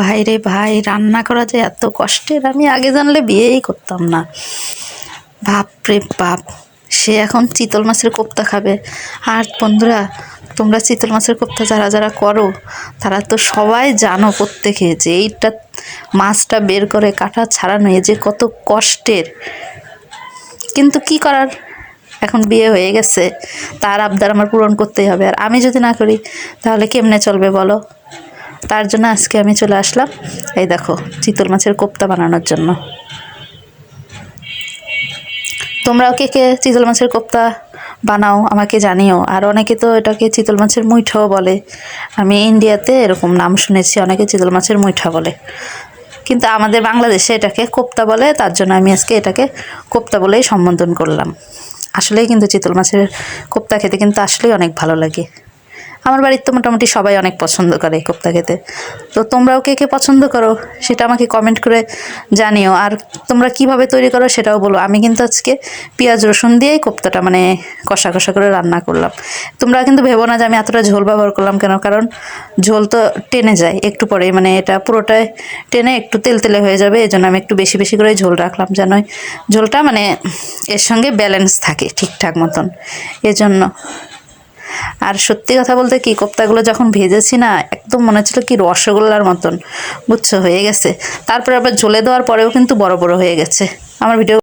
ভাই রে ভাই, রান্না করা যে এত কষ্টের, আমি আগে জানলে বিয়েই করতাম না। বাপ রে বাপ, সে এখন চিতল মাছের কোপ্তা খাবে। আর বন্ধুরা, তোমরা চিতল মাছের কোপ্তা যারা যারা করো তারা তো সবাই জানো প্রত্যেকে যে এইটা মাছটা বের করে কাটা ছাড়ানো যে কত কষ্টের। কিন্তু কি করার, এখন বিয়ে হয়ে গেছে, তার আবদার আমার পূরণ করতেই হবে। আর আমি যদি না করি তাহলে কেমনে চলবে বলো? তার জন্য আজকে আমি চলে আসলাম, এই দেখো, চিতল মাছের কোপ্তা বানানোর জন্য। তোমরাও কে কে চিতল মাছের কোপ্তা বানাও আমাকে জানিও। আর অনেকে তো এটাকে চিতল মাছের মুইঠাও বলে। আমি ইন্ডিয়াতে এরকম নাম শুনেছি, অনেকে চিতল মাছের মুইঠা বলে, কিন্তু আমাদের বাংলাদেশে এটাকে কোপ্তা বলে। তার জন্য আমি আজকে এটাকে কোপ্তা বলেই সম্বোধন করলাম। আসলেই কিন্তু চিতল মাছের কোপ্তা খেতে কিন্তু আসলেই অনেক ভালো লাগে। আমার বাড়ির তো মোটামুটি সবাই অনেক পছন্দ করে কোপ্তা খেতে। তো তোমরাও কে কে পছন্দ করো সেটা আমাকে কমেন্ট করে জানিও। আর তোমরা কিভাবে তৈরি করো সেটাও বলো। আমি কিন্তু আজকে পেঁয়াজ রসুন দিয়েই কোপ্তাটা মানে কষা কষা করে রান্না করলাম। তোমরা কিন্তু ভেবো না যে আমি এতটা ঝোল ব্যবহার করলাম কেন, কারণ ঝোল তো টেনে যায় একটু পরেই, মানে এটা পুরোটাই টেনে একটু তেল তেলে হয়ে যাবে। এই জন্য আমি একটু বেশি বেশি করে ঝোল রাখলাম, যেন ঝোলটা মানে এর সঙ্গে ব্যালেন্স থাকে ঠিকঠাক মতন, এজন্য। আর সত্যি কথা বলতে কি, কোপ্তাগুলো যখন ভেজেছি না, একদম মনে হচ্ছিল কি রসগোল্লার মতন, বুঝছো, হয়ে গেছে। তারপরে আবার ঝোলে দেওয়ার পরেও কিন্তু বড় বড় হয়ে গেছে। আমার ভিডিও